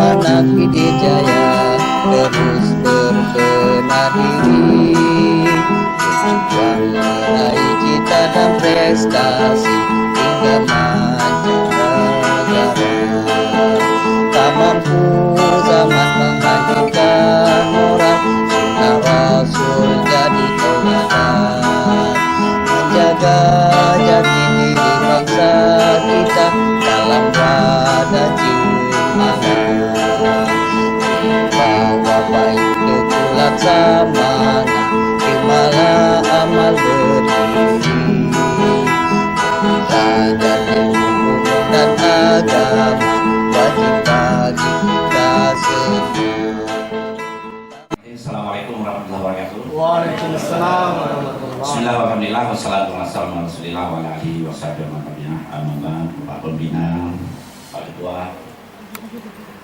anak didik jaya terus berbenah diri, berjuang meraih cita dan prestasi hingga mancanegara. Tak mampu zaman menghancurkan moral, sunnah Rasul jadi tauladan, menjaga jati diri bangsa kita dalam wadah jemaah. Bawa baik teguh laksamana, terimalah amal berdiri, belajar ilmu dan agama wajib bagi kita semua. Assalamualaikum warahmatullahi wabarakatuh. Waalaikumsalam warahmatullahi wabarakatuh. Bismillah, alhamdulillah, wassalatu wassalamu ala rasulillah wa ala alihi wa sahbihi wa man tabi'ah. Pak Pembina, Pak Ketua,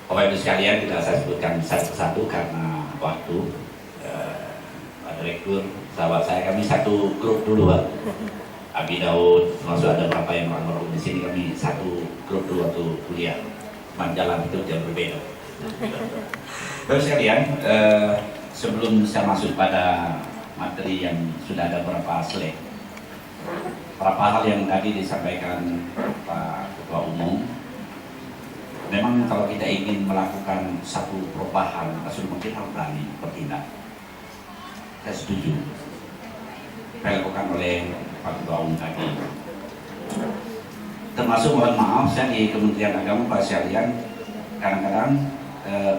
Bapak Ibu sekalian, tidak saya sebutkan satu persatu karena waktu. Pak Direktur, sahabat saya, kami satu grup dulu, Pak. Abi Daud, termasuk ada beberapa yang orang-orang di sini, kami satu grup dulu waktu kuliah. Cuma jalan itu jauh berbeda. Bapak sekalian, sebelum saya masuk pada materi yang sudah ada beberapa slide, beberapa hal yang tadi disampaikan Pak Ketua Umum, memang kalau kita ingin melakukan satu perubahan, kita harus berani bertindak. Saya setuju. Yang dilakukan oleh Pak Ketua Umum tadi. Termasuk mohon maaf, saya di Kementerian Agama, Pak sekalian, kadang-kadang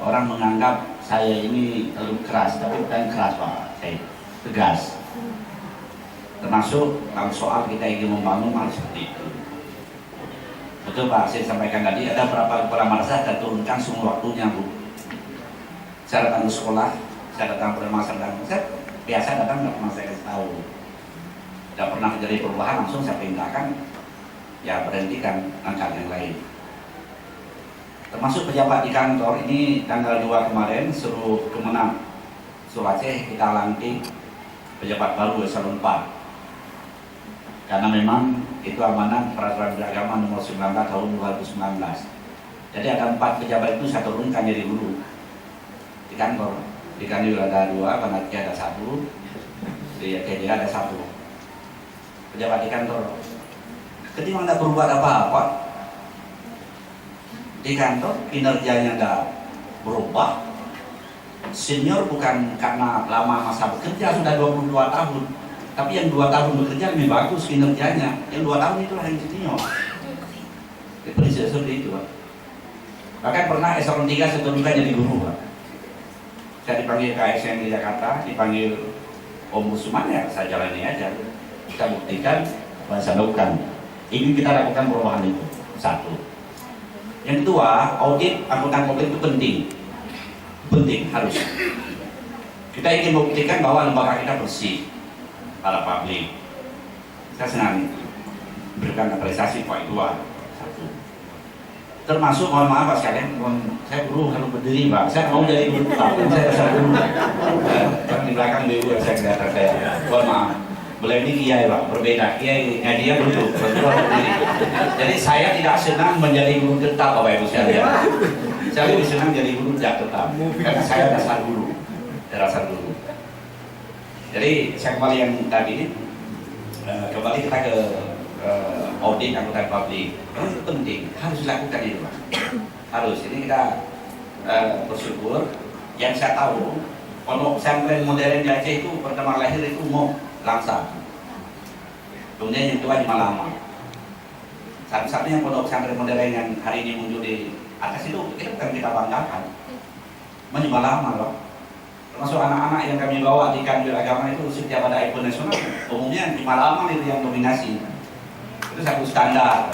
orang menganggap saya ini terlalu keras, tapi bukan keras, Pak. Saya tegas. Termasuk dalam soal kita ingin membangun hal seperti itu. Betul, Pak, saya sampaikan tadi ada beberapa kepala madrasah saya turunkan semua waktunya, Bu. Saya datang ke sekolah, saya datang ke rumah saya biasa datang nggak pernah saya kasih tahu. Tidak pernah terjadi perubahan, langsung saya perintahkan, ya berhentikan angkat yang lain. Termasuk pejabat di kantor ini tanggal 2 kemarin suruh Kemenang Sulawesi kita lantik pejabat baru eselon 4. Karena memang itu amanat peraturan beragama nomor 19 tahun 2019. Jadi ada 4 pejabat itu saya turunkan jadi guru di kantor. Di kantor ada 2, Banati ada 1, di KJ ada 1. Pejabat di kantor. Ketika tidak berubah apa-apa di kantor, kinerjanya tidak berubah. Senior bukan karena lama masa bekerja, sudah 22 tahun. Tapi yang 2 tahun bekerja lebih bagus kinerjanya. Yang 2 tahun itulah yang senior. Prinsip seperti itu, Pak. Bahkan pernah eselon 3 saya turunkan jadi guru, Pak. Saya dipanggil KSN di Jakarta, dipanggil Ombudsman, ya saya jalani aja. Kita buktikan, saya lakukan. Ini kita lakukan perubahan itu. 1. Yang kedua, audit angkutan publik itu penting. Penting, harus. Kita ingin membuktikan bahwa lembaga kita bersih para publik. Saya senang berikan apresiasi poin 2. 1. Termasuk, mohon maaf Pak sekalian, saya guru harus berdiri, Pak. Saya mau jadi guru, saya guru. Karena di belakang BU saya kelihatan saya. Mohon maaf. Beliau ini kiai, Pak, berbeda. Kiai dia duduk, berdiri. Jadi saya tidak senang menjadi guru tetap, Bapak Ibu sekalian. Saya lebih senang jadi guru tidak tetap, karena saya dasar guru, dasar guru. Jadi saya kembali yang tadi, kembali kita ke audit angkutan publik. Itu penting, harus dilakukan itu, Pak. Harus. Ini kita bersyukur. Yang saya tahu, pondok pesantren modern di Aceh itu pertama lahir itu mau Langsa. Kemudian yang kedua di Malama. Satu-satunya pondok pesantren modern yang hari ini muncul di atas itu bukan kita banggakan. Di Malama, loh. Termasuk anak-anak yang kami bawa di kantor agama itu setiap ada event nasional, umumnya di Malama itu yang dominasi. Itu satu standar.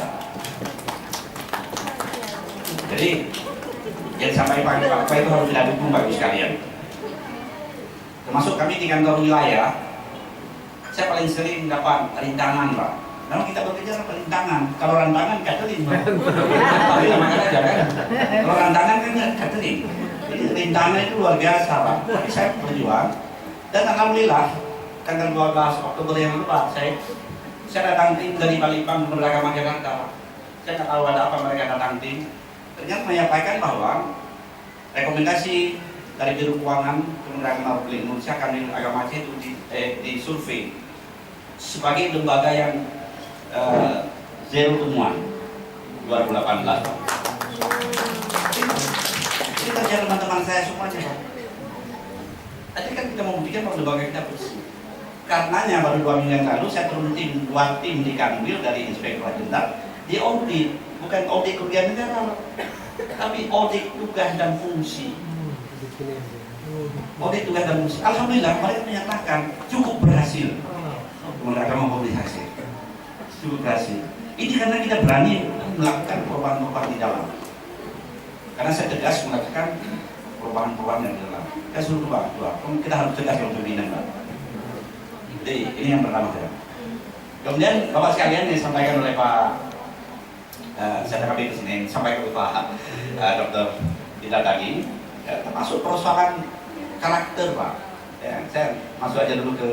Jadi yang sampai Pak itu harus kita dukung bagi sekalian. Termasuk kami di kantor wilayah, saya paling sering dapat rintangan, Pak. Memang kita bekerja sama rintangan. Kalau rantangan catering, Pak. Tapi namanya aja kan. Kalau rantangan kan catering. Jadi rintangan itu luar biasa, Pak. Tapi saya berjuang. Dan alhamdulillah tanggal 12 Oktober yang lalu, Pak, saya datang tim dari Balikpapan Beragama Jakarta. Saya nggak tahu ada apa mereka datang tim. Ternyata menyampaikan bahwa rekomendasi dari Biro Keuangan Kementerian Republik Indonesia, kami Agama Aceh itu disurvei sebagai lembaga yang zero temuan 2018. Ini kerja teman-teman saya semuanya, Pak. Tadi kan kita membuktikan bahwa lembaga kita bersih. Karenanya baru 2 minggu yang lalu saya turun tim, 2 tim di Kanwil dari Inspektorat Jenderal di audit, bukan audit kerugian negara, tapi audit tugas dan fungsi. Audit tugas dan fungsi. Alhamdulillah mereka menyatakan cukup berhasil. Mereka memobilisasi cukup berhasil. Ini karena kita berani melakukan perubahan-perubahan di dalam. Karena saya tegas melakukan perubahan-perubahan yang di dalam. Kita suruh kita harus tegas untuk pimpinan, Pak. Jadi ini yang pertama saya. Kemudian Bapak sekalian yang disampaikan oleh Pak saya kami ke sini sampaikan oleh Pak Dr. Dita tadi, termasuk persoalan karakter, Pak. Ya, saya masuk aja dulu ke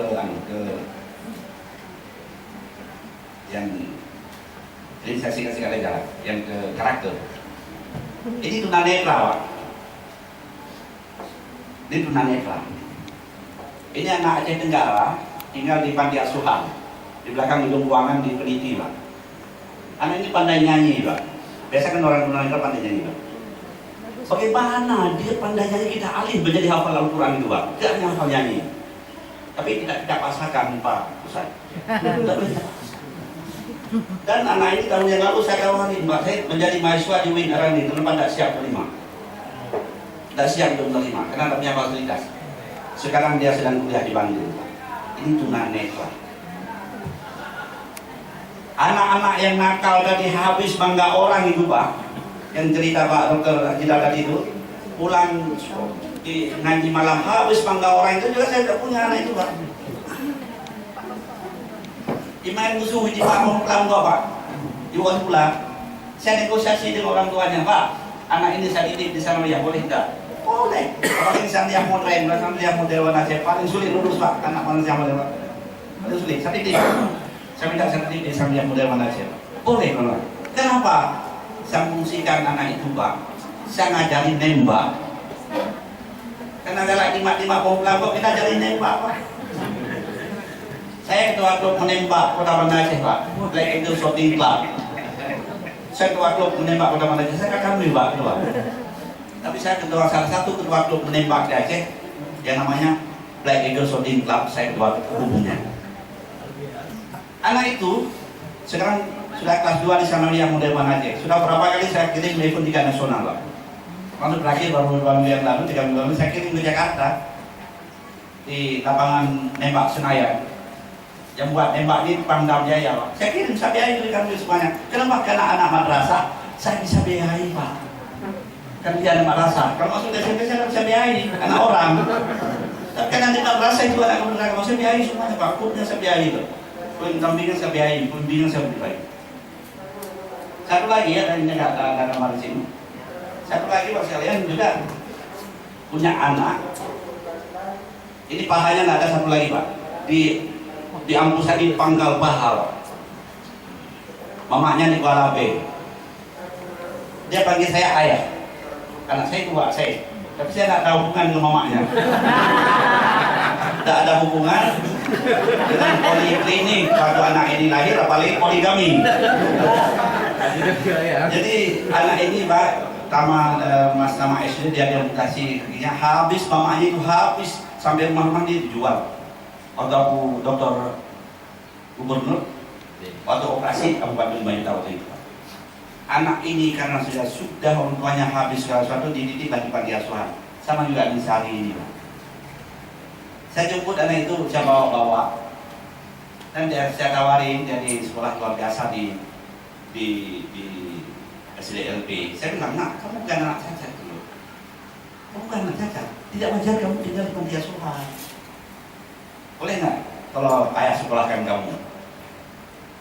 yang ini saya singkat aja yang ke karakter. Ini tunanetra, Pak. Ini tunanetra. Ini anak Aceh Tenggara, tinggal di panti asuhan di belakang gedung keuangan di Peniti, Pak. Anak ini pandai nyanyi, Pak. Biasa kan orang tunanetra pandai nyanyi, Pak. Bagaimana dia pandai nyanyi, kita alih menjadi hafal Al-Quran itu, Pak. Tidak hanya hafal nyanyi, tapi tidak pasakan, Pak Ustaz. Dan anak ini tahun yang lalu saya tawari, Mbak, saya menjadi mahasiswa di UIN Arani, kenapa tidak siap menerima? Tidak siap untuk menerima, karena tidak punya fasilitas. Sekarang dia sedang kuliah di Bandung. Ini tunanetra. Anak-anak yang nakal tadi habis bangga orang itu, Pak, yang cerita Pak Dokter Jida tadi itu, pulang di ngaji malam habis bangga orang itu juga saya tidak punya anak itu, Pak. Imain musuh di Pak Mongklam gua, Pak. Iwan pula, saya negosiasi dengan orang tuanya, Pak. Anak ini saya titip di sana, ya boleh tidak? Boleh. Paling sandiah modern, sandiah model warna Aceh paling sulit lulus, Pak. Anak manusia model, Pak. Paling sulit. Saya titip. Saya minta saya titip di sandiah model warna Aceh. Boleh, Pak. Kenapa? Saya fungsikan anak itu, Pak. Saya ngajarin nembak. Karena galak lima Mongklam, kita ajarin nembak, Pak. Saya ketua klub menembak Kota Banda Aceh, Pak. Black Eagle Shooting Club. Saya ketua klub menembak Kota Banda Aceh. Saya kan menembak ketua. Tapi saya ketua salah satu ketua klub menembak di Aceh yang namanya Black Eagle Shooting Club. Saya ketua umumnya. Anak itu sekarang sudah kelas 2 di Sanawiyah Model Banda Aceh. Sudah berapa kali saya kirim telepon 3 nasional, Pak. Lalu terakhir baru 2 minggu yang lalu, 3 minggu lalu saya kirim ke Jakarta di lapangan nembak Senayan. Yang buat nembak ini Pangdam Jaya, Pak. Saya kirim, saya biayai dari kami semuanya. Kenapa? Karena anak madrasah saya bisa biayai, Pak. Kan dia anak madrasah. Kalau masuk SMP saya bisa biayai anak orang. Tapi kan di madrasah itu anak kementerian, saya biayai semuanya, Pak. Kurnya saya biayai, Pak. Pembimbingan saya biayai, pembimbingan saya biayai. Satu lagi ya, dari negara nomor di sini. Satu lagi, Pak sekalian juga punya anak. Ini pahanya nggak ada satu lagi, Pak. Di Ampusa di Pangkal Bahal, mamanya di Kuala B. Dia panggil saya ayah. Anak saya tua, tapi saya tidak tahu hubungan dengan mamanya. Tidak ada hubungan dengan poliklinik waktu anak ini lahir, apalagi poligami. Jadi anak ini, Pak, mas nama SD dia amputasi kakinya, habis mamanya itu habis sampai rumah-rumah dia dijual. Waktu aku dokter gubernur, waktu operasi Kabupaten 5 juta waktu itu. Anak ini karena sudah orang tuanya habis segala sesuatu dititip lagi panti asuhan. Sama juga di Sari ini, Pak. Saya jemput anak itu, saya bawa-bawa. Dan saya tawarin jadi sekolah luar biasa di SDLP. Saya bilang, nak, kamu bukan anak cacat dulu. Kamu bukan anak cacat. Tidak wajar kamu tinggal di panti asuhan. Boleh nggak kalau ayah sekolahkan kamu?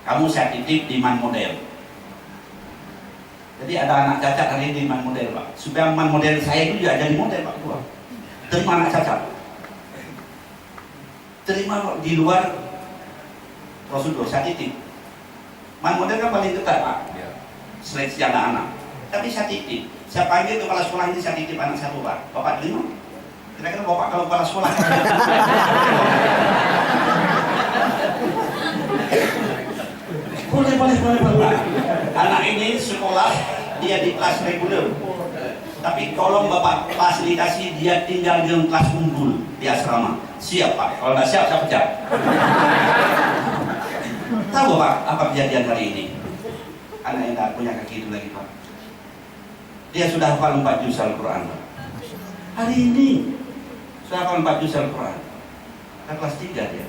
Kamu saya titip di Man Model. Jadi ada anak cacat hari ini di Man Model, Pak. Supaya Man Model saya itu juga jadi model, Pak. Terima anak cacat. Terima di luar prosedur, saya titip. Man Model kan paling ketat, Pak. Seleksi anak-anak. Tapi saya titip. Saya panggil kepala sekolah ini, saya titip anak satu Pak. Bapak terima? Kira-kira Bapak kalau kepala sekolah boleh Pak. Anak ini sekolah, dia di kelas reguler. Tapi tolong Bapak fasilitasi dia tinggal di kelas unggul di asrama. Siap Pak, kalau nggak siap saya pecat. Tahu Pak apa kejadian hari ini? Anak yang tak punya kaki itu lagi Pak, dia sudah hafal 4 juz Al-Quran Pak. Hari ini sudah hafal 4 juz Al-Quran. Kelas 3 dia.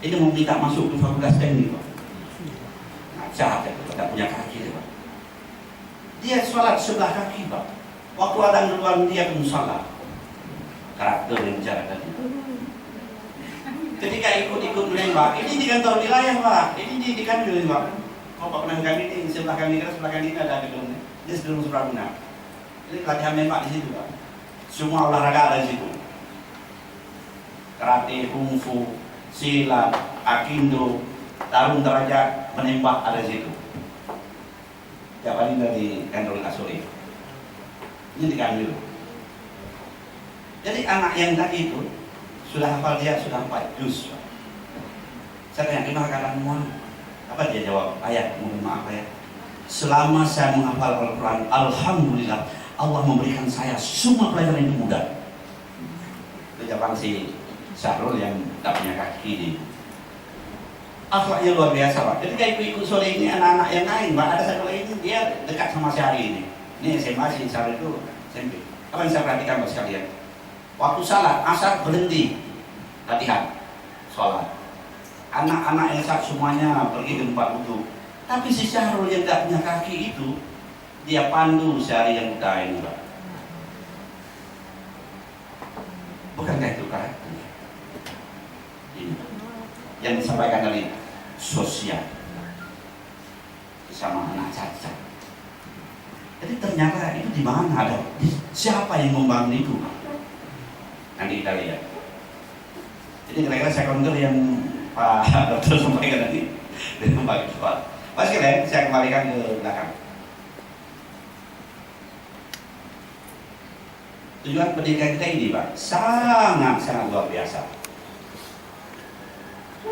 Ini mau minta masuk ke fakultas teknik Pak. Jahat ya, tidak punya kaki dia, Pak. Dia sholat sebelah kaki Pak. Waktu adhan duluan dia ke musola. Karakter yang bicara tadi. Ketika ikut-ikut menembak, ini di kantor wilayah Pak. Ini di kantor Pak. Oh Pak Penang kami ini sebelah kami ini ada gedungnya. Dia sebelum Suramuna. Ini pelatihan nembak di situ Pak. Semua olahraga ada di situ. Karate, kungfu, silat, akindo, tarung derajat, menembak ada di situ. Tiap hari dari kantor Kasuri. Ini di kantor. Jadi anak yang tadi itu sudah hafal, dia sudah 4 juz. Saya tanya, gimana keadaanmu? Apa dia jawab? Ayat, mohon maaf ya. Selama saya menghafal Al-Quran, alhamdulillah Allah memberikan saya semua pelajaran itu mudah. Itu jawaban si Syahrul yang tak punya kaki ini. Akhlaknya luar biasa Pak. Ketika ikut sore ini anak-anak yang lain Pak, ada satu lagi ini dia dekat sama si Hari ini. Ini SMA, si Syahrul itu SMP. Apa yang saya perhatikan Pak sekalian? Waktu salat, asar berhenti latihan sholat. Anak-anak yang saat semuanya pergi ke tempat wudhu. Tapi si Syahrul yang tidak punya kaki itu, dia pandu sehari yang muda ini Pak. Bukankah itu karakter? Ini yang disampaikan dari sosial sama anak cacat. Jadi ternyata itu di mana ada? Siapa yang membangun itu? Nanti kita lihat. Jadi kira-kira sekunder yang Pak Dokter sampaikan tadi dari membagi soal. Pak sekalian, saya kembalikan ke belakang. Tujuan pendidikan kita ini Pak sangat luar biasa.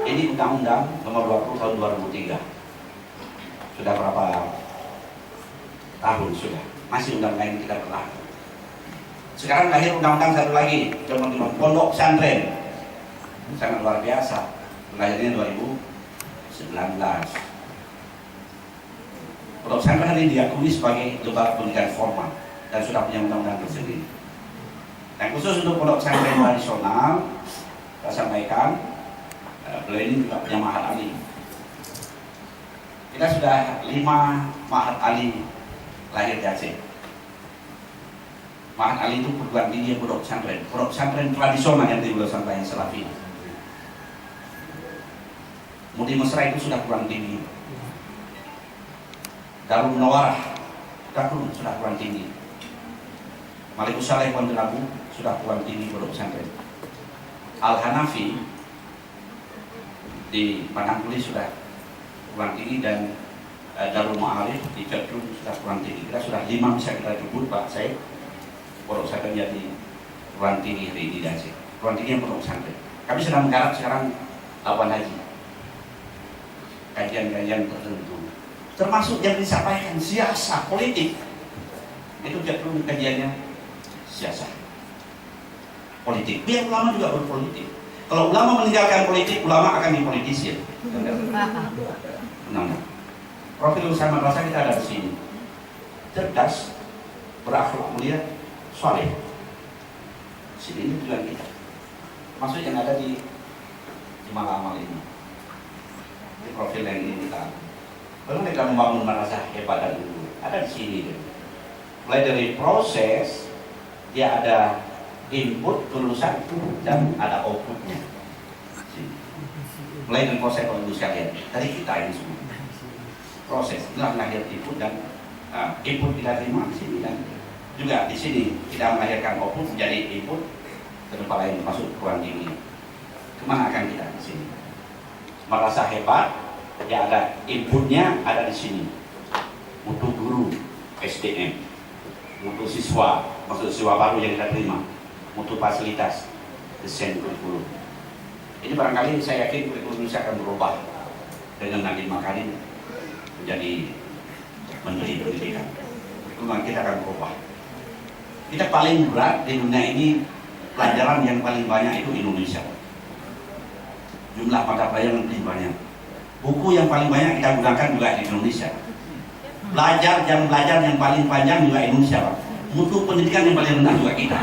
Ini Undang-Undang Nomor 20 Tahun 2003. Sudah berapa tahun sudah? Masih undang-undang ini kita berlaku. Sekarang lahir undang-undang satu lagi, teman-teman, pondok pesantren. Sangat luar biasa. Lahirnya 2019. Pondok pesantren ini diakui sebagai lembaga pendidikan formal dan sudah punya undang-undang tersendiri. Dan khusus untuk pondok pesantren tradisional, saya sampaikan, beliau ini juga punya Mahat Ali. Kita sudah 5 Mahat Ali lahir di Aceh. Mahat Ali itu perguruan tinggi pondok pesantren tradisional yang tadi beliau sampaikan Salafi. Mudi Mesra itu sudah perguruan tinggi. Darul Munawarah sudah perguruan tinggi. Malikus Saleh Pondok Labu sudah perguruan tinggi pondok pesantren. Al Hanafi di Panangkuli sudah perguruan tinggi dan Darul Ma'arif di Jadrun sudah perguruan tinggi. Kita sudah 5 bisa kita sebut Pak Said. Pondok pesantren jadi perguruan tinggi hari ini di Aceh. Perguruan tinggi yang pondok pesantren. Kami sedang menggarap sekarang lawan haji. Kajian-kajian tertentu. Termasuk yang disampaikan siasat politik. Itu Jadrun kajiannya siasat politik. Biar ulama juga berpolitik. Kalau ulama meninggalkan politik, ulama akan dipolitisir. Nah, profil usaha madrasah kita ada di sini. Cerdas, berakhlak mulia, soleh. Sini ini tujuan kita. Maksud yang ada di Malamal ini. Ini profil yang ini kita. Kalau kita membangun madrasah hebat dan dulu, ada di sini. Mulai dari proses, dia ada input kelulusan dan ada outputnya. Mulai dari proses kalau ibu sekalian dari kita ini semua proses inilah lahir input dan input kita terima di sini dan juga di sini kita melahirkan output menjadi input ke tempat lain masuk perguruan tinggi. Kemana akan kita di sini? Merasa hebat, ya ada inputnya ada di sini. Mutu guru SDM mutu siswa, maksud siswa baru yang kita terima, mutu fasilitas, desain kurikulum. Ini barangkali saya yakin kurikulum Indonesia akan berubah dengan Nadiem Makarim menjadi Menteri Pendidikan. Kurikulum kita akan berubah. Kita paling berat di dunia ini, pelajaran yang paling banyak itu Indonesia. Jumlah mata pelajaran lebih banyak. Buku yang paling banyak kita gunakan juga di Indonesia. Jam belajar yang paling panjang juga Indonesia, Pak. Mutu pendidikan yang paling rendah juga kita.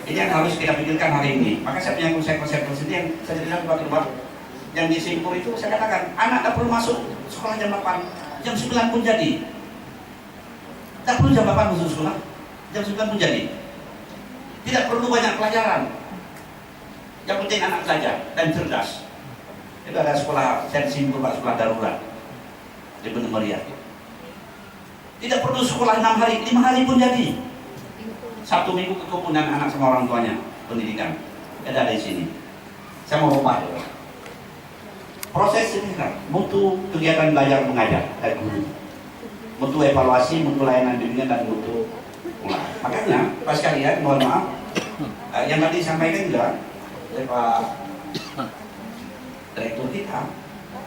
Ini yang harus kita pikirkan hari ini. Maka saya punya konsep sendiri yang saya bilang buat rumah. Yang di Singapura itu saya katakan, anak tak perlu masuk sekolah jam 8, jam 9 pun jadi. Tak perlu jam 8 masuk sekolah, jam 9 pun jadi. Tidak perlu banyak pelajaran. Yang penting anak belajar dan cerdas. Itu ada sekolah, saya di Singapura, sekolah darurat di Bener Meriah. Tidak perlu sekolah 6 hari, 5 hari pun jadi. Sabtu Minggu ke kebunan anak sama orang tuanya, pendidikan. Ada di sini. Saya mau rumah. Proses ini kan, mutu kegiatan belajar mengajar dari guru, mutu evaluasi, mutu layanan bimbingan dan mutu ulang. Makanya, Pak sekalian, mohon maaf, yang tadi disampaikan juga oleh Pak Direktur kita,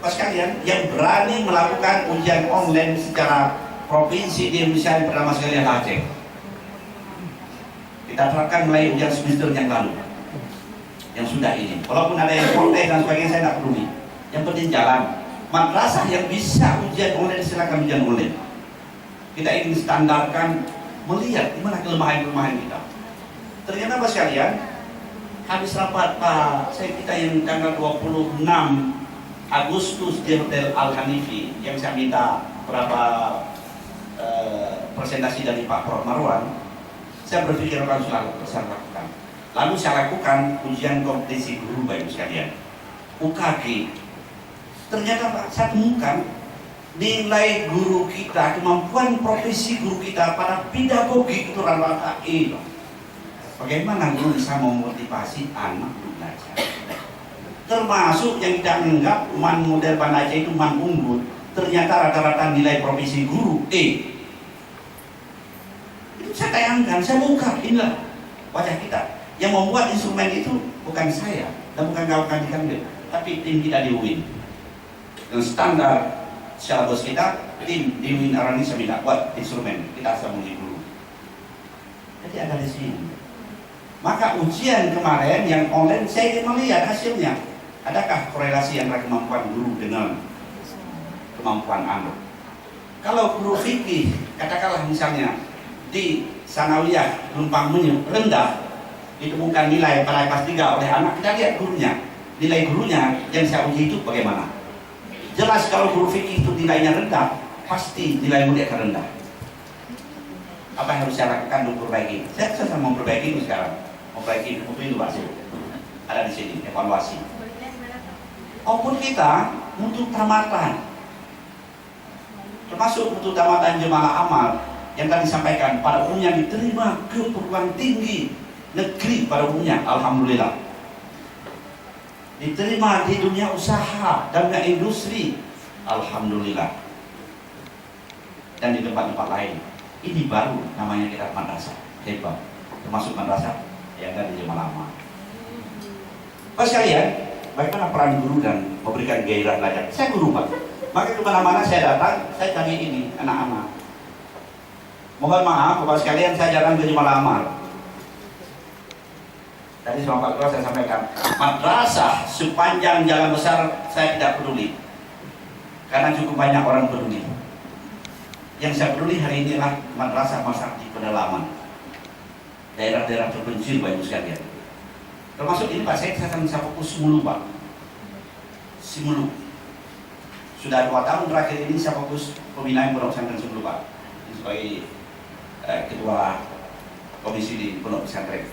Pak sekalian, yang berani melakukan ujian online secara provinsi di Indonesia yang pertama sekali adalah Aceh. Kita terapkan mulai ujian semester yang lalu, yang sudah ini. Walaupun ada yang protes dan sebagainya, saya tidak peduli. Yang penting jalan. Madrasah yang bisa ujian online, silakan ujian online. Kita ingin standarkan, melihat di mana kelemahan-kelemahan kita. Ternyata Pak sekalian, habis rapat Pak, kita yang tanggal 26 Agustus di Hotel Al-Hanifi, yang saya minta berapa presentasi dari Pak Prof Marwan, saya berpikir akan saya lakukan. Lalu saya lakukan ujian kompetensi guru Bapak sekalian, UKG. Ternyata Pak, saya temukan nilai guru kita, kemampuan profesi guru kita pada pedagogi itu rata-rata E. Bagaimana guru bisa memotivasi anak untuk belajar? Termasuk yang kita anggap man model Banda Aceh itu man unggul, ternyata rata-rata nilai profesi guru E. Itu saya tayangkan, saya buka, inilah wajah kita. Yang membuat instrumen itu bukan saya dan bukan kawan-kawan di Kanwil, tapi tim kita di UIN. Dan standar syllabus kita, tim di UIN Arani Semina buat instrumen, kita asal menghibur. Jadi ada di sini. Maka ujian kemarin yang online saya ingin melihat hasilnya. Adakah korelasi antara kemampuan guru dengan kemampuan anak? Kalau guru fikih, katakanlah misalnya di sanawiyah Lumpang Menyu rendah, ditemukan nilai pada kelas 3 oleh anak, kita lihat gurunya. Nilai gurunya yang saya uji itu bagaimana? Jelas kalau guru fikih itu nilainya rendah, pasti nilai murid akan rendah. Apa yang harus saya lakukan untuk perbaiki? Saya mau perbaiki itu sekarang. Memperbaiki itu Pak. Ada di sini, evaluasi. Maupun kita untuk tamatan, termasuk untuk tamatan jemaah amal yang tadi disampaikan, pada umumnya diterima ke perguruan tinggi negeri pada umumnya, alhamdulillah. Diterima di dunia usaha dan dunia industri, alhamdulillah. Dan di tempat-tempat lain. Ini baru namanya kita madrasah, hebat. Termasuk madrasah yang ada di zaman lama. Pak sekalian, bagaimana peran guru dan memberikan gairah belajar? Saya guru Pak, maka kemana-mana saya datang, saya cari ini anak-anak. Mohon maaf Bapak sekalian, saya jarang ke Jemaah Amal. Tadi sama Pak Ketua saya sampaikan, madrasah sepanjang jalan besar saya tidak peduli, karena cukup banyak orang peduli. Yang saya peduli hari ini adalah madrasah masa di pedalaman, daerah-daerah terpencil Bapak Ibu sekalian. Termasuk ini Pak, saya akan fokus Simulu Pak. Simulu. Sudah 2 tahun terakhir ini saya fokus pembinaan pondok pesantren Simulu Pak. Sebagai ketua komisi di pondok pesantren.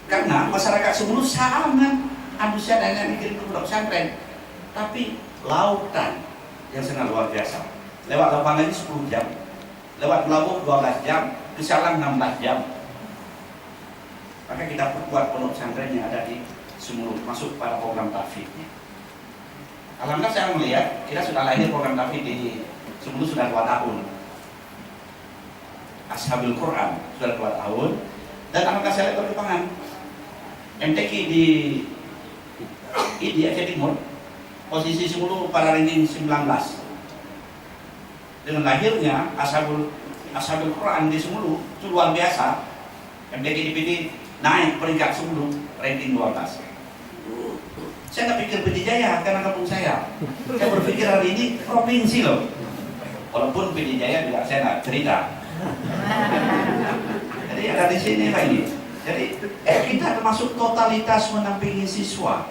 Karena masyarakat Simulu sangat antusias dan mikirin ke pondok pesantren. Tapi lautan yang sangat luar biasa. Lewat lapangan ini 10 jam. Lewat Melabuh 12 jam. Ke Salang 16 jam. Maka kita perkuat pondok pesantren yang ada di Simulu, masuk pada program tahfidz. Alhamdulillah saya melihat kita sudah lahir program tahfidz di Simulu sudah 2 tahun. Ashabul Quran sudah 2 tahun, dan anak saya lihat perkembangan MTQ di Aceh Timur posisi 10 pada ranking 19. Dengan lahirnya Ashabul Quran di Sumulu itu luar biasa. MTQ DPD naik peringkat 10 ranking 12. Saya nggak pikir PD Jaya karena kampung saya. Saya berpikir hari ini provinsi loh. Walaupun PD Jaya juga saya nggak cerita. Jadi ada di sini Pak ini. Jadi kita termasuk totalitas menampingi siswa.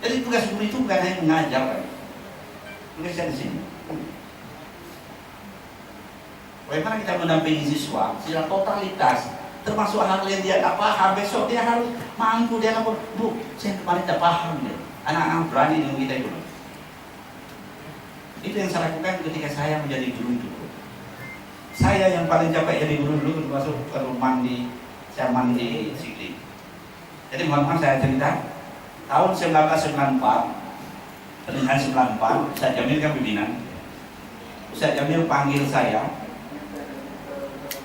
Jadi tugas guru itu bukan hanya mengajar, Pak. Tugasnya di sini. Bagaimana kita mendampingi siswa secara totalitas, termasuk hal yang dia tak paham, besok dia harus mampu, dia lapor, Bu, saya kemarin tak paham deh. Anak-anak berani dengan kita itu. Itu yang saya lakukan ketika saya menjadi guru itu. Saya yang paling capek jadi guru dulu termasuk kalau mandi, saya mandi Sikli. Jadi mohon maaf saya cerita, tahun 1994, pernikahan 94, Ustaz Jamil kan pimpinan. Ustaz Jamil panggil saya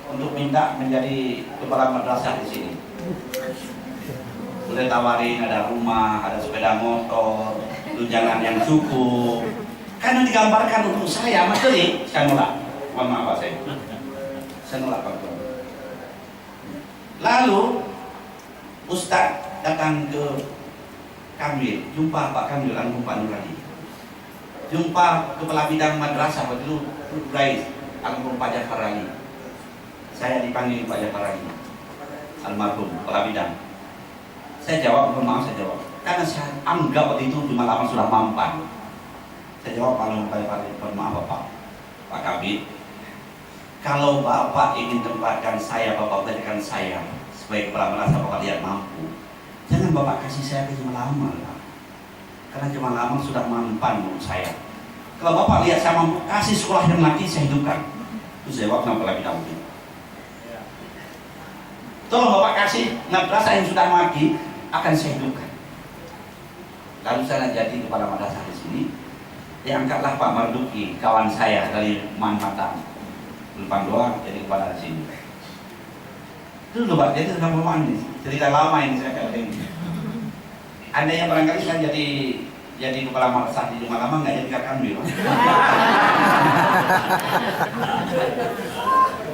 untuk minta menjadi kepala madrasah di sini. Boleh tawarin ada rumah, ada sepeda motor, tunjangan yang cukup. Karena digambarkan untuk saya materi, saya nolak. Mohon maaf Pak saya nolak Pak. Lalu Ustaz datang ke Kamil, jumpa Pak Kamil, almarhum Pak Nurani. Jumpa kepala bidang madrasah waktu itu Rais, almarhum Pak Jafar Ali. Saya dipanggil Pak Jafar Ali, almarhum kepala bidang. Saya jawab, mohon maaf saya jawab. Karena saya anggap waktu itu cuma lama sudah mampan. Saya jawab, kalau Pak Jafar Ali, mohon maaf Pak Kabit. Kalau Bapak ingin tempatkan saya, Bapak berikan saya sebagai kepala madrasah, Bapak lihat mampu. Jangan Bapak kasih saya ke cuma lama, karena cuma lama sudah mampan menurut saya. Kalau Bapak lihat saya mampu, kasih sekolah yang lagi saya hidupkan. Itu saya jawab sama kepala bidang. Tolong Bapak kasih madrasah yang sudah mati, akan saya hidupkan. Lalu saya jadi kepala madrasah di sini. Diangkatlah Pak Marduki, kawan saya dari Manhattan. Depan doang jadi kepala di sini. Itu loh Pak, jadi sudah lama ini, cerita lama ini saya kata ini. Anda yang barangkali saya jadi kepala madrasah di rumah lama nggak jadi kakak Kamil.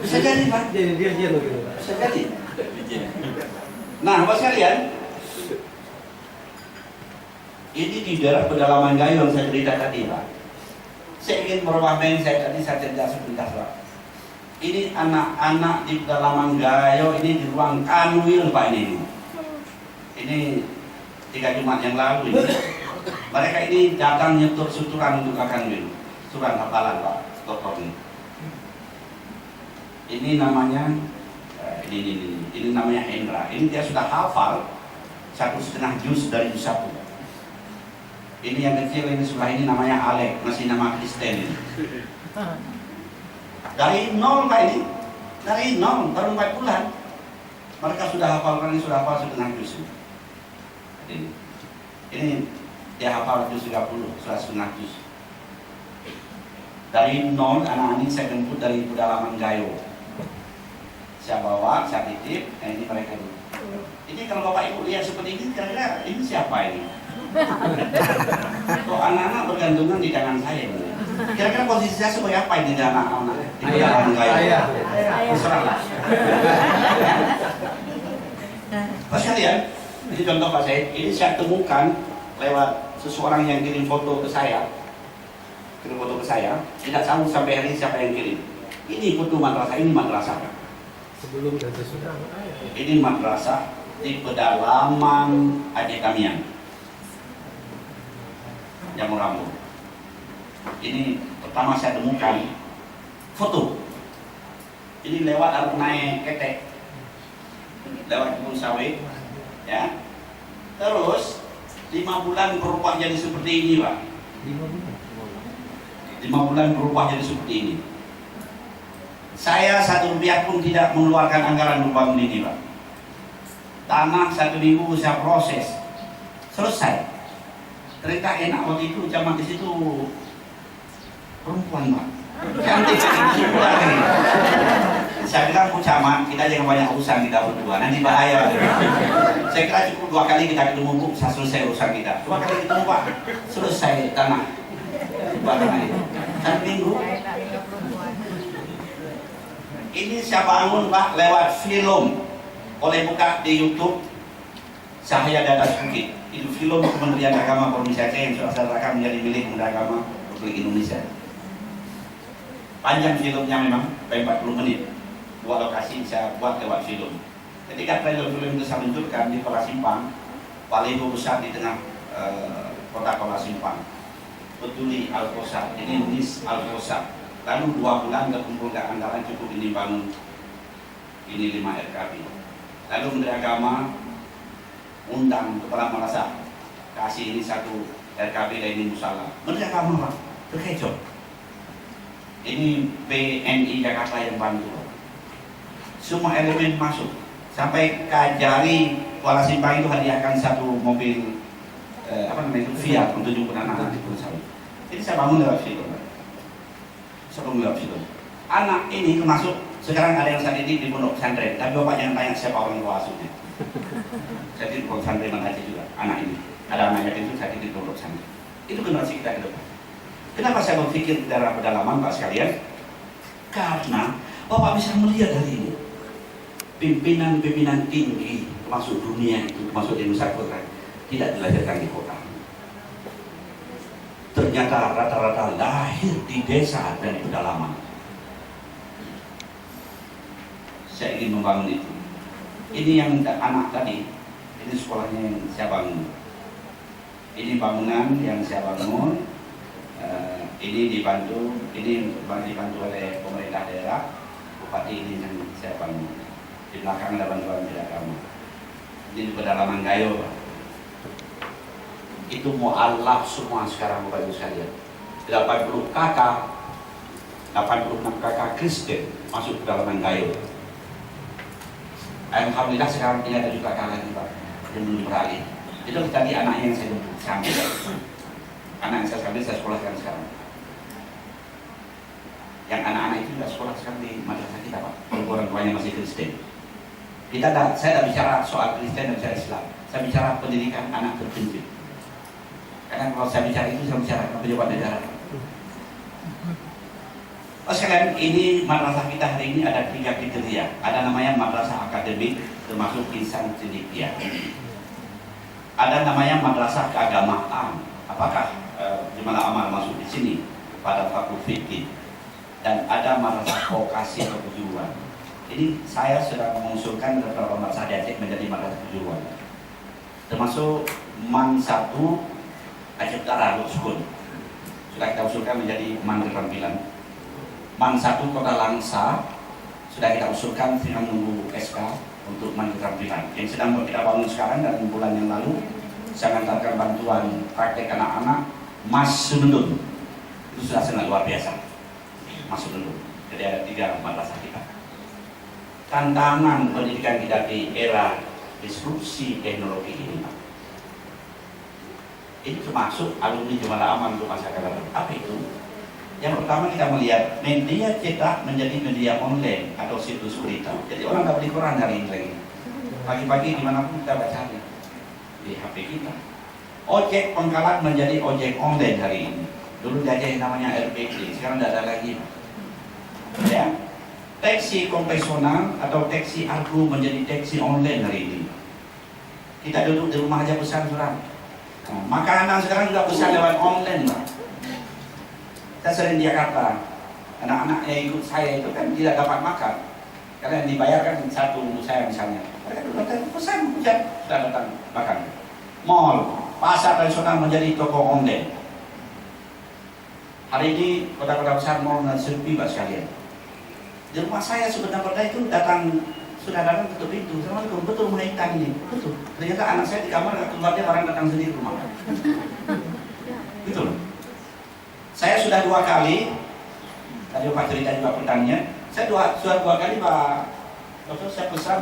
Bisa jadi Pak. Jadi dia loh gitu. Bisa jadi. Nah, Bapak sekalian, ini di daerah pedalaman Gayo yang saya cerita tadi Pak. Saya ingin merubah main saya tadi saya cerita sebentar Pak. Ini anak-anak di pedalaman Gayo ini di ruang kanwil Pak ini. Ini 3 Jumat yang lalu ini. Mereka ini datang nyetur suturan untuk kanwil, surat hafalan Pak, stop ini. Ini namanya ini namanya Hendra. Ini dia sudah hafal 1,5 juz dari juz 1. Ini yang kecil ini sebelah ini namanya Alek, masih nama Kristen ini. Dari 0 Pak ini, dari 0 baru 4 bulan. Mereka sudah hafal, ini sudah hafal 1,5 juz. Ini dia hafal juz 30, sudah 1,5 juz. Dari 0 anak ini saya jemput dari pedalaman Gayo. Saya bawa, saya titip, ini mereka dulu. Ini kalau Bapak Ibu lihat seperti ini, kira-kira ini siapa ini? Kok anak-anak bergantungan di tangan saya? Kira-kira posisi saya sebagai apa ini di anak-anak? Di pedalaman Gayo. Terserahlah. Pak sekalian, ini contoh Pak Said, ini saya temukan lewat seseorang yang kirim foto ke saya. Tidak tahu sampai hari ini siapa yang kirim. Ini foto madrasah, ini madrasah. Sebelum dan sesudah. Ini madrasah di pedalaman Aceh Kamian, Jamur Rambut. Ini pertama saya temukan foto. Ini lewat arus naik ketek, lewat kebun sawit, ya. Terus 5 bulan berubah jadi seperti ini, Pak. 5 bulan berubah jadi seperti ini. Saya 1 rupiah pun tidak mengeluarkan anggaran membangun ini, Pak. Tanah 1 minggu saya proses, selesai. Ternyata enak waktu itu, zaman di situ perempuan, Pak. Cantik juga nih. Saya bilang Bu Camat, kita jangan banyak urusan kita berdua, nanti bahaya. Saya kira cukup 2 kali kita ketemu Bu, saya selesai urusan kita. 2 kali ketemu Pak, selesai tanah. Tanah itu. 1 minggu. Ini saya bangun Pak lewat film. Boleh buka di YouTube. Cahaya di atas bukit. Itu film Kementerian Agama Provinsi Aceh yang sudah saya menjadi milik Kementerian Agama Republik Indonesia. Panjang filmnya memang, sampai 40 menit. 2 lokasi saya buat lewat film. Ketika trailer film itu saya luncurkan di Kuala Simpang, baliho besar di tengah kota Kuala Simpang. Betuli Al-Qosar, ini Nis Al-Qosar. Lalu 2 bulan terkumpulkan anggaran cukup ini bangun ini 5 RKB. Lalu Menteri Agama undang Kepala Madrasah, kasih ini 1 RKB dan ini musala. Menteri Agama Pak, terkecoh. Ini PNI Jakarta yang bantu. Semua elemen masuk. Sampai Kajari Kuala Simpang itu hadiahkan 1 mobil Fiat untuk jemput anak-anak di Pulau Sawit. Jadi saya bangun lewat film. Saya bangun lewat film. Anak ini termasuk sekarang ada yang saat ini di pondok pesantren. Tapi bapak jangan tanya siapa orang tua asuhnya. Jadi di pondok pesantren Aceh juga anak ini. Ada anak yatim itu saat ini di pondok pesantren. Itu generasi kita ke depan. Kenapa saya berpikir dalam pedalaman Pak sekalian? Karena bapak bisa melihat hari ini pimpinan-pimpinan tinggi termasuk dunia itu, termasuk di Nusa Kota, tidak dilahirkan di kota. Ternyata rata-rata lahir di desa dan di pedalaman. Saya ingin membangun itu. Ini yang anak tadi, ini sekolahnya yang saya bangun. Ini bangunan yang saya bangun. Ini dibantu oleh pemerintah daerah. Bupati ini yang saya bangun. Di belakang ada bantuan tidak agama. Ini di pedalaman Gayo. Itu mu'alaf semua sekarang Bapak Ibu sekalian. 80 kakak, 86 kakak Kristen masuk ke pedalaman Gayo. Alhamdulillah sekarang ini ada juga kakak lagi Pak yang belum beralih. Itu tadi anaknya yang saya sambil. Anak yang saya sambil saya sekolahkan sekarang. Yang anak-anak itu tidak sekolah sekarang di madrasah kita Pak. Orang tuanya masih Kristen. Saya tidak bicara soal Kristen dan bicara Islam. Saya bicara pendidikan anak terpencil. Karena kalau saya bicara itu, saya bicara pejabat negara. Sekalian, ini madrasah kita hari ini ada 3 kriteria. Ada namanya madrasah akademik, termasuk insan cendekia. Ada namanya madrasah keagamaan. Apakah Jemaah Amal masuk di sini pada fakultas fikih? Dan ada madrasah vokasi atau kejuruan. Ini saya sudah mengusulkan beberapa madrasah di Aceh menjadi madrasah kejuruan. Termasuk MAN 1 Aceh Utara Lutskun sudah kita usulkan menjadi MAN keterampilan. MAN 1 Kota Langsa sudah kita usulkan, sedang menunggu SK untuk MAN keterampilan. Yang sedang kita bangun sekarang dan bulan yang lalu saya mengantarkan bantuan praktek anak-anak Mas Senundun. Itu sudah sangat luar biasa. Mas Senundun. Jadi ada 3 madrasah kita. Tantangan pendidikan kita di era disrupsi teknologi ini, ini termasuk alumni Jemaah Amal untuk masyarakat. Apa itu? Yang pertama kita melihat media cetak menjadi media online atau situs berita. Jadi orang nggak beli koran hari ini lagi. Pagi-pagi dimanapun kita bacanya di HP kita. Ojek pangkalan menjadi ojek online hari ini. Dulu ada yang namanya RPG, sekarang tidak ada lagi. Ya, taksi konvensional atau taksi argo menjadi taksi online hari ini. Kita duduk di rumah aja pesan surat. Nah, makanan sekarang juga pesan lewat online, Pak. Saya sering di Jakarta, anak-anak yang ikut saya itu kan tidak dapat makan karena yang dibayarkan 1 untuk saya misalnya. Mereka datang pesan, sudah datang makan. Mall, pasar tradisional menjadi toko online. Hari ini kota-kota besar mall dan sepi Pak sekalian. Di rumah saya sebenarnya itu sudah datang tutup pintu. Assalamualaikum, betul menaikan ini, betul. Ternyata anak saya di kamar nggak keluar, dia orang datang sendiri ke rumah. Betul. Saya sudah 2 kali, tadi Pak cerita juga pertanyaan, saya sudah 2 kali Pak Dokter, saya pesan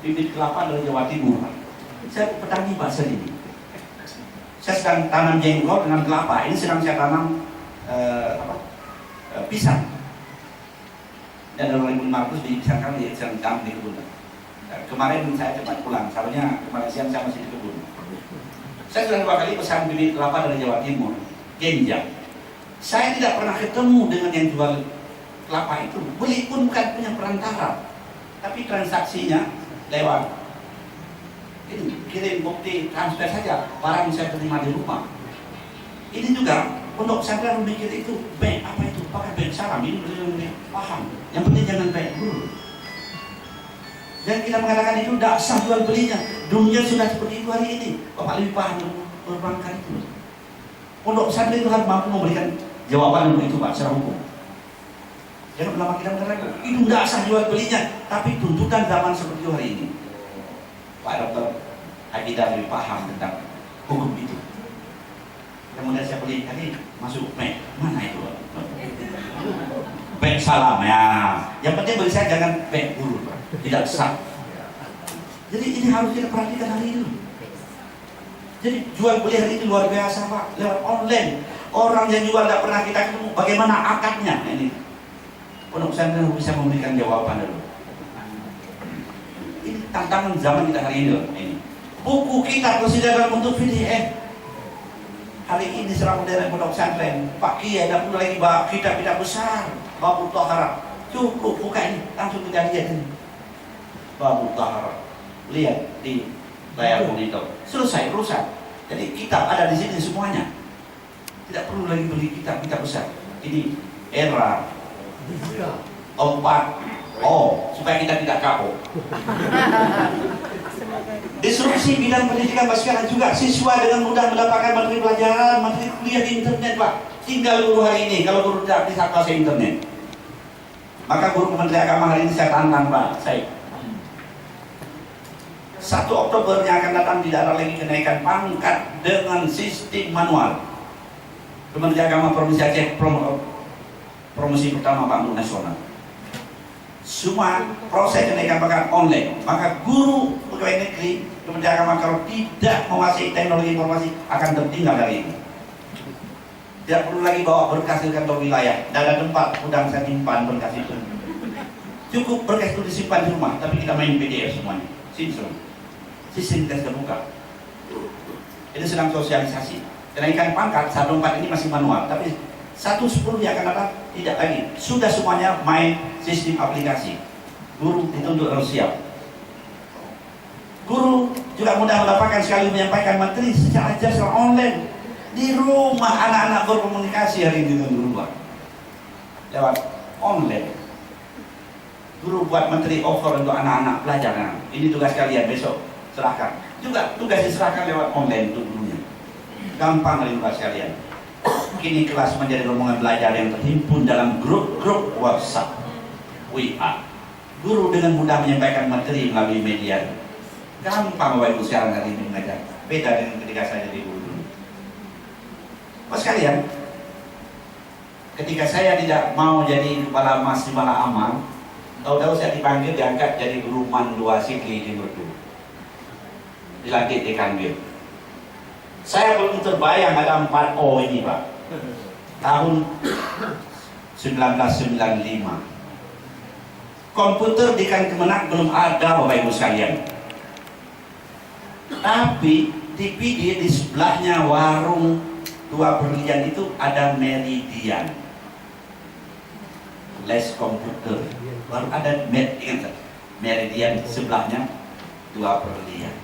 bibit kelapa dari Jawa Timur. Saya petani Pak sendiri. Saya sedang tanam jengkol dengan kelapa, ini sedang saya tanam pisang. Dan 2.500 di pisang kami, pisang di kebun. Kemarin saya cepat pulang, soalnya kemarin siang saya masih di kebun. Saya sudah 2 kali pesan bibit kelapa dari Jawa Timur, Genjang. Saya tidak pernah ketemu dengan yang jual kelapa itu. Beli pun bukan punya perantara, tapi transaksinya lewat ini, kirim bukti transfer saja, barang saya terima di rumah. Ini juga pondok pesantren memikir itu, baik apa itu, pakai baik salam, ini benar-benar paham. Yang penting jangan baik dulu. Dan kita mengatakan itu tidak sah jual belinya. Dunia sudah seperti itu hari ini. Bapak lebih paham perbankan itu. Pondok pesantren itu harus mampu memberikan jawaban untuk itu Pak, secara hukum. Jangan lama kita mengatakan itu tidak sah jual belinya, tapi tuntutan zaman seperti hari ini. Pak Dokter Hadidah lebih paham tentang hukum itu. Kemudian saya beli tadi masuk mana itu? Baik salam ya. Yang penting bagi saya jangan baik guru, tidak sah. Jadi ini harus kita perhatikan hari ini. Jadi jual beli hari ini luar biasa Pak, lewat online. Orang yang jual tidak pernah kita ketemu, bagaimana akadnya ini? Pondok pesantren bisa memberikan jawaban dulu. Ini tantangan zaman kita hari ini loh. Ini buku kita tersedia dalam bentuk PDF. Hari ini serang modern pondok pesantren, Pak Kiai tidak perlu lagi kitab-kitab besar. Babu Tahara, cukup buka ini, langsung kita lihat ini. Babu Tahara, lihat di layar monitor, selesai urusan. Jadi kitab ada di sini semuanya. Tidak perlu lagi beli kitab-kitab besar. Ini era 4O supaya kita tidak kapok. Disrupsi bidang pendidikan sekarang juga, siswa dengan mudah mendapatkan materi pelajaran, materi kuliah di internet Pak. Tinggal guru hari ini, kalau guru tidak bisa kuasai internet, maka guru Kementerian Agama hari ini saya tantang Pak, saya 1 Oktober yang akan datang tidak ada lagi kenaikan pangkat dengan sistem manual. Kementerian Agama Provinsi Aceh promosi pertama Pak Nur Nasional. Semua proses kenaikan pangkat online. Maka guru pegawai negeri Kementerian Agama kalau tidak menguasai teknologi informasi akan tertinggal dari ini. Tidak perlu lagi bawa berkas ke kantor wilayah. Tidak ada tempat udang saya simpan berkas itu. Cukup berkas itu disimpan di rumah, tapi kita main PDF semuanya. Sistem tes terbuka. Ini sedang sosialisasi. Kenaikan pangkat 1/4 ini masih manual, tapi 1/10 yang akan datang tidak lagi. Sudah semuanya main sistem aplikasi. Guru dituntut harus siap. Guru juga mudah mendapatkan sekali menyampaikan materi secara jelas online. Di rumah anak-anak berkomunikasi hari ini dengan guru lewat online. Guru buat materi offer untuk anak-anak pelajar. Ini tugas kalian besok serahkan. Juga tugas diserahkan lewat online untuk gurunya. Gampang dari tugas kalian. Kini kelas menjadi rombongan belajar yang terhimpun dalam grup-grup WhatsApp, WA. Guru dengan mudah menyampaikan materi melalui media. Gampang Bapak Ibu sekarang hari ini mengajar. Beda dengan ketika saya jadi guru. Mas sekalian, ketika saya tidak mau jadi kepala mas di Malah Amal, tahu-tahu saya dipanggil diangkat jadi guru Mandua Sikli di Merdu, dilantik di Kanwil. Saya belum terbayang ada 4O ini Pak. Tahun 1995. Komputer di Kemenak belum ada Bapak Ibu sekalian. Tapi di PD di sebelahnya warung 2 Berlian itu ada Meridian. Les komputer. Baru ada Meridian sebelahnya 2 Berlian.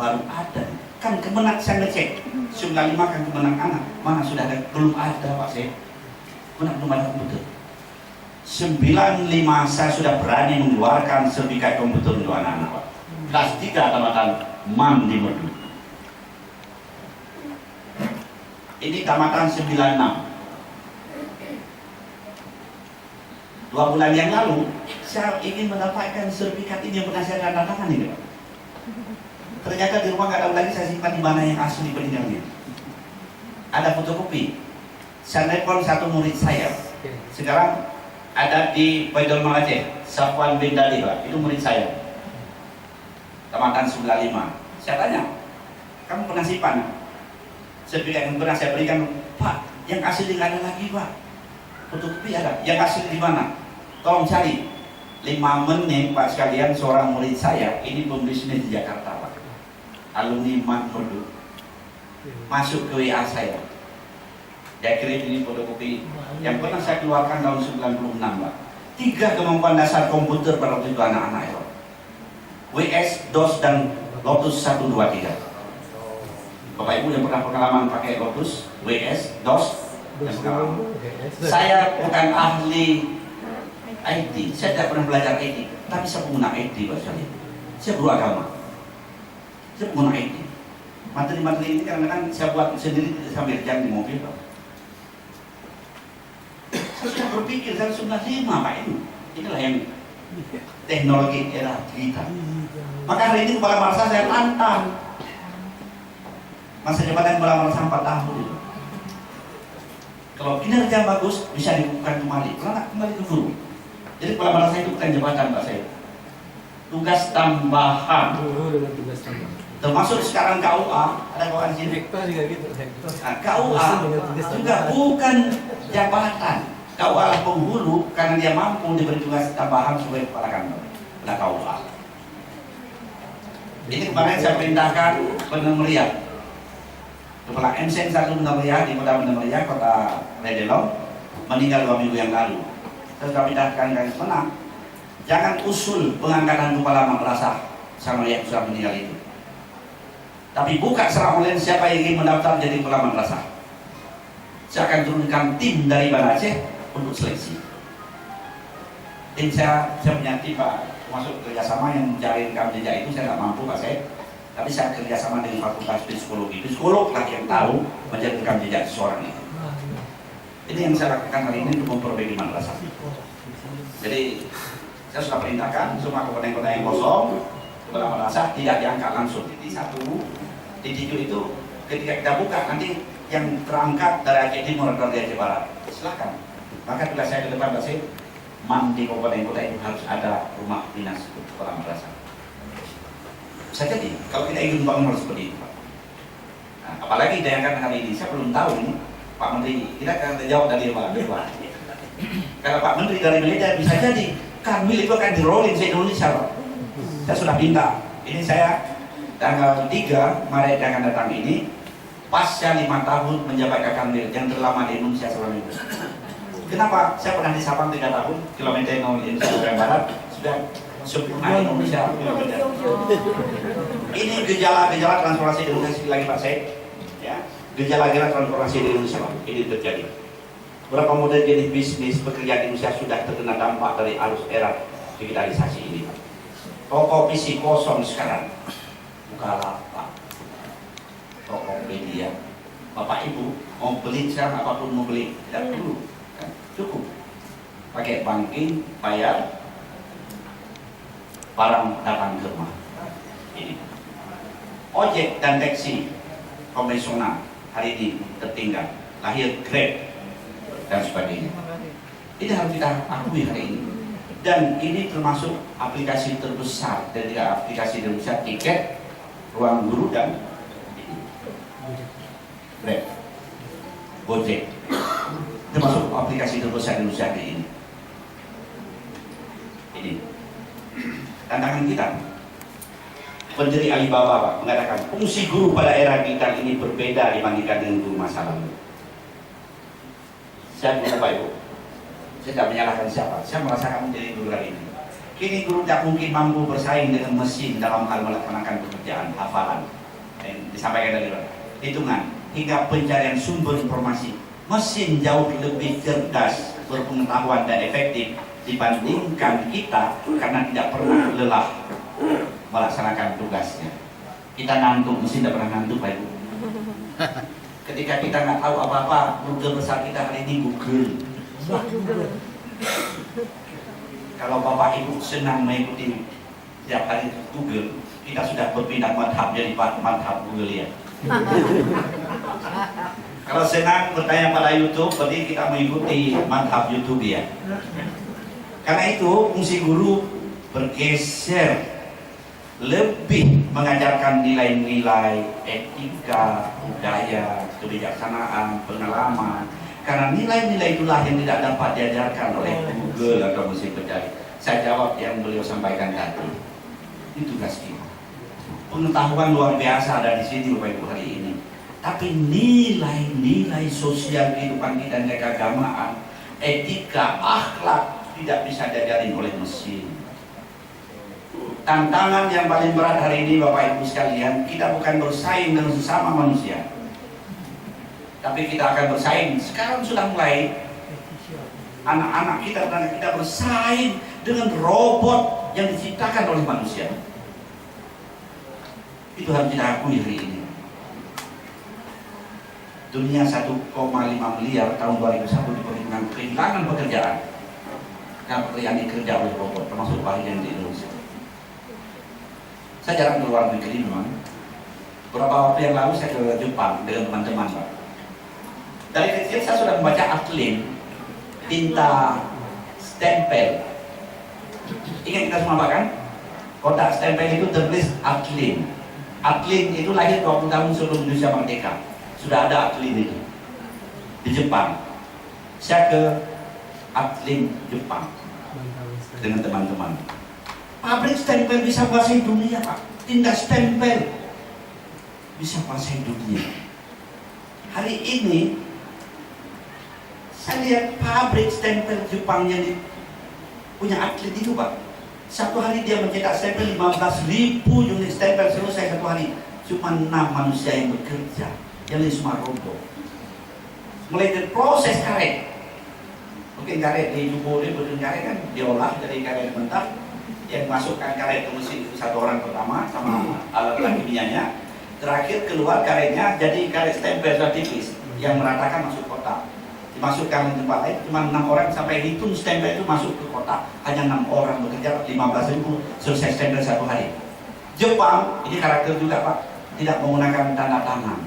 Baru ada. Kan Kemenak saya ngecek 95 kan Kemenak anak mana sudah ada, belum ada Pak saya. Kemenak belum ada komputer. 95 saya sudah berani mengeluarkan sertifikat komputer untuk anak-anak Pak. Kelas 3 tamatan MAM di Merdu. Ini tamatan 96. 2 bulan yang lalu saya ingin mendapatkan sertifikat ini yang pernah saya tanda tangan ini Pak. Ternyata di rumah nggak tahu lagi saya simpan di mana yang asli peninggalnya. Ada fotokopi. Saya telepon satu murid saya. Sekarang ada di Baidul Aceh, Safwan bin Dali Pak. Itu murid saya. Tamatan 95. Saya tanya, kamu pernah simpan? Sertifikat yang pernah saya berikan, Pak, yang asli nggak ada lagi Pak. Fotokopi ada. Yang asli di mana? Tolong cari. 5 menit Pak sekalian, seorang murid saya ini pembisnis di Jakarta Pak, alumni Makmur, masuk ke WA saya. Dia kirim ini fotokopi yang pernah saya keluarkan tahun 96 Pak. 3 kemampuan dasar komputer pada waktu itu anak-anak itu. WS, DOS dan Lotus 1, 2, 3. Bapak Ibu yang pernah pengalaman pakai Lotus, WS, DOS, yang pengalaman. Saya bukan ahli IT, saya tidak pernah belajar IT, tapi saya pengguna IT Pak sekalian. Saya guru agama, saya pengguna IT. Materi-materi ini kadang-kadang saya buat sendiri sambil jalan di mobil Pak. Saya sudah berpikir, saya sudah 5 Pak ini. Inilah yang teknologi era kita. Maka hari ini kepala bangsa saya tantang. Masa jabatan kepala bangsa 4 tahun itu. Kalau kinerja bagus bisa dibuka kembali, kalau nggak kembali ke guru. Jadi kepala bangsa itu bukan jabatan Pak saya. Tugas tambahan. Dengan tugas tambahan. Termasuk sekarang KUA, ada KUA di sini. Hektar juga gitu. Nah, KUA juga bukan jabatan. KUA lah penghulu karena dia mampu diberi tugas tambahan sebagai kepala kantor. Ada KUA. Ini kemarin saya perintahkan Benar Meriah, Kepala MSN 1 Benar Meriah di Kota Benar Meriah, Kota Redelong, meninggal 2 minggu yang lalu. Saya sudah pindahkan garis menang. Jangan usul pengangkatan kepala madrasah sama yang sudah meninggal itu. Tapi buka secara online siapa yang ingin mendaftar jadi kepala madrasah. Saya akan turunkan tim dari Banda Aceh untuk seleksi. Tim saya punya tim Pak, masuk kerjasama yang mencari rekam jejak itu saya nggak mampu Pak saya. Tapi saya kerjasama dengan Fakultas Psikologi. Psikolog lah yang tahu mencari rekam jejak seseorang itu. Ini yang saya lakukan hari ini untuk memperbaiki madrasah. Jadi saya sudah perintahkan semua kota-kota yang kosong, kepala madrasah tidak diangkat langsung. Titik 1, titik 7 itu ketika kita buka nanti yang terangkat dari Aceh Timur atau dari Aceh Barat, silakan. Maka tugas saya ke depan Pak di kota-kota itu harus ada rumah dinas kepala madrasah. Bisa jadi kalau kita ingin bangun seperti itu Pak. Nah, apalagi dayangan hari ini saya belum tahu ini Pak Menteri, kita akan jawab dari Pak Dewa. Kalau Pak Menteri dari Malaysia bisa jadi Kanwil itu akan di-rolling se Indonesia Pak. Saya sudah minta, ini saya tanggal 3 Maret yang akan datang ini pasca 5 tahun menjabat Kanwil yang terlama di Indonesia selama itu. Kenapa? Saya pernah di Sabang 3 tahun, kilometer 0 Indonesia bagian barat, sudah sempurna Indonesia kilometer. Ini gejala-gejala transformasi di Indonesia lagi Pak Syed, ya. Gejala-gejala transformasi di Indonesia Pak, ini terjadi. Berapa model jenis bisnis pekerjaan di Indonesia sudah terkena dampak dari arus era digitalisasi ini Pak. Toko PC kosong sekarang, Bukalapak, Tokopedia. Bapak Ibu mau beli sekarang apapun mau beli tidak perlu. Cukup pakai banking bayar, barang datang ke rumah. Ini ojek dan taksi konvensional hari ini tertinggal, lahir Grab dan sebagainya. Ini harus kita akui hari ini. Dan ini termasuk aplikasi terbesar dari aplikasi terbesar tiket, ruang guru dan Grab, Gojek. Termasuk aplikasi terbesar di Indonesia ini. Ini tantangan kita. Pendiri Alibaba Pak, mengatakan fungsi guru pada era digital ini berbeda dibandingkan dengan guru masa lalu. Saya punya Bapak Ibu, saya tidak menyalahkan siapa. Saya merasakan menjadi guru hari ini. Kini guru tak mungkin mampu bersaing dengan mesin dalam hal melaksanakan pekerjaan hafalan. Yang disampaikan dari hitungan hingga pencarian sumber informasi. Mesin jauh lebih cerdas, berpengetahuan dan efektif dibandingkan kita karena tidak pernah lelah melaksanakan tugasnya. Kita ngantuk, mesin tidak pernah ngantuk Pak Ibu. Ketika kita nggak tahu apa-apa, rute besar kita hari ini Google. Kalau Bapak Ibu senang mengikuti setiap hari Google, kita sudah berpindah madhab jadi madhab Google ya. Kalau senang bertanya pada YouTube, berarti kita mengikuti madhab YouTube ya. Karena itu fungsi guru bergeser lebih mengajarkan nilai-nilai etika, budaya, kebijaksanaan, pengalaman, Karena nilai-nilai itulah yang tidak dapat diajarkan oleh Google atau mesin pencari. Saya jawab yang beliau sampaikan tadi. Ini tugas kita. Pengetahuan luar biasa ada di sini Bapak Ibu hari ini. Tapi nilai-nilai sosial kehidupan kita dan keagamaan, etika, akhlak tidak bisa diajarin oleh mesin. Tantangan yang paling berat hari ini Bapak Ibu sekalian, kita bukan bersaing dengan sesama manusia, tapi kita akan bersaing. Sekarang sudah mulai anak-anak kita dan kita bersaing dengan robot yang diciptakan oleh manusia. Itu harus kita akui hari ini. Dunia 1,5 miliar tahun 2001 diperhitungkan kehilangan pekerjaan karena pekerjaan dikerja oleh robot, termasuk bagian di Indonesia. Saya jarang keluar negeri memang. Beberapa waktu yang lalu saya ke Jepang dengan teman-teman, Pak. Dari kecil saya sudah membaca Artlin, tinta stempel. Ingat kita semua kan? Kotak stempel itu tertulis Artlin. Artlin itu lahir 20 tahun sebelum Indonesia merdeka. Sudah ada Artlin itu di Jepang. Saya ke Artlin Jepang dengan teman-teman. Pabrik stempel bisa kuasai dunia, Pak. Tinta stempel bisa kuasai dunia. Hari ini saya lihat pabrik stempel Jepang yang punya Artlin itu, Pak. Satu hari dia mencetak stempel 15.000 unit stempel selesai satu hari. Cuma 6 manusia yang bekerja. Yang lain semua robot. Mulai dari proses karet. Mungkin karet di Jumbo ini betul karet kan diolah dari karet mentah. Yang masukkan karet ke mesin itu satu orang pertama sama alat-alat kimianya. Terakhir keluar karetnya jadi karet stempel tipis yang meratakan masuk kotak. Dimasukkan di tempat lain cuma 6 orang sampai hitung stempel itu masuk ke kotak. Hanya 6 orang bekerja 15.000 selesai stempel satu hari. Jepang ini karakter juga, Pak, tidak menggunakan tanda tangan.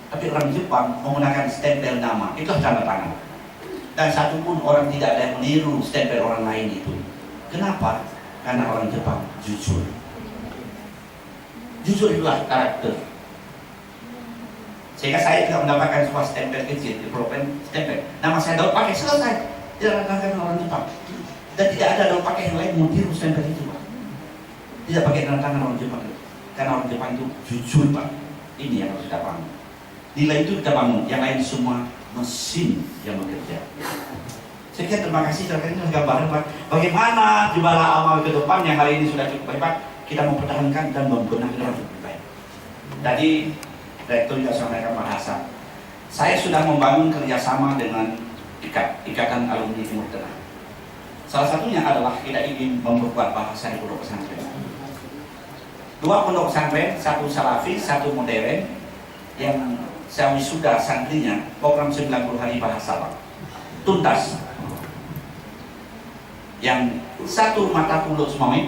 Tapi orang Jepang menggunakan stempel nama, itulah tanda tangan. Dan satupun orang tidak ada yang meniru stempel orang lain itu. Kenapa? Karena orang Jepang jujur. Jujur itulah karakter. Sehingga saya juga mendapatkan sebuah stempel kecil di pulpen stempel. Nama saya Daud pakai selesai. Tidak ada orang Jepang. Dan tidak ada Daud pakai yang lain meniru stempel itu, Pak. Tidak pakai tanda tangan orang Jepang. Karena orang Jepang itu jujur, Pak. Ini yang harus kita bangun. Nilai itu kita bangun, yang lain semua mesin yang bekerja. Sekian, terima kasih. Ini gambaran, Pak. Bagaimana jubala amal ke depan yang hari ini sudah cukup baik, Pak. Kita mempertahankan dan membenahi dengan cukup baik. Tadi Direktur juga sampaikan bahasa. Saya sudah membangun kerjasama dengan Ikatan Alumni Timur Tengah. Salah satunya adalah kita ingin memperkuat bahasa di pondok pesantren. 2 pondok pesantren, 1 salafi, 1 modern, yang saya wisuda santrinya program 90 hari bahasa, Pak. Tuntas. Yang 1 mata kuliah Ismail,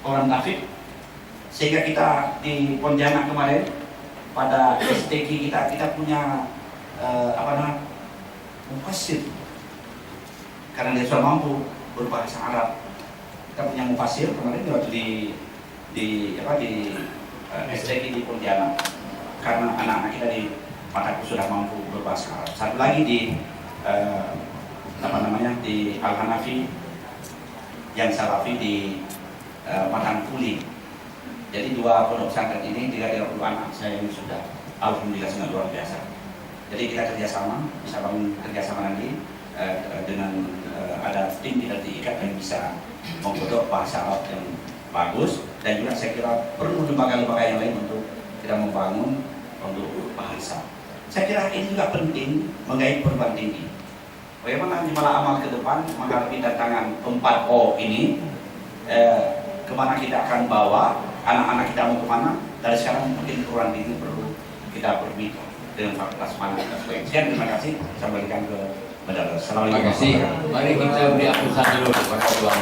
orang Tafid, sehingga kita di Pontianak kemarin pada STQ kita punya mufasir, karena dia sudah mampu berbahasa Arab. Kita punya mufasir kemarin waktu di STQ di Pontianak, karena anak-anak kita di Mataku sudah mampu berbahasa Arab. Satu lagi di di Al-Hanafi, yang Salafi di Matangkuli. Jadi 2 pondok pesantren ini 30 anak saya ini sudah alhamdulillah sangat luar biasa. Jadi kita kerjasama, bisa bangun kerjasama nanti dengan ada tim tidak diikat yang bisa membentuk bahasa Arab yang bagus, dan juga saya kira perlu lembaga-lembaga yang lain untuk kita membangun untuk bahasa. Saya kira ini juga penting menggait perguruan tinggi. Bagaimana jumlah amal ke depan menghadapi tantangan 4O ini, kemana kita akan bawa anak-anak kita, mau kemana. Dari sekarang mungkin perguruan tinggi perlu kita berbicara dengan fakultas mana. Sekian, terima kasih. Saya berikan ke Badar. Assalamualaikum. Terima kasih. Mari kita beri aplaus dulu kepada Tuhan.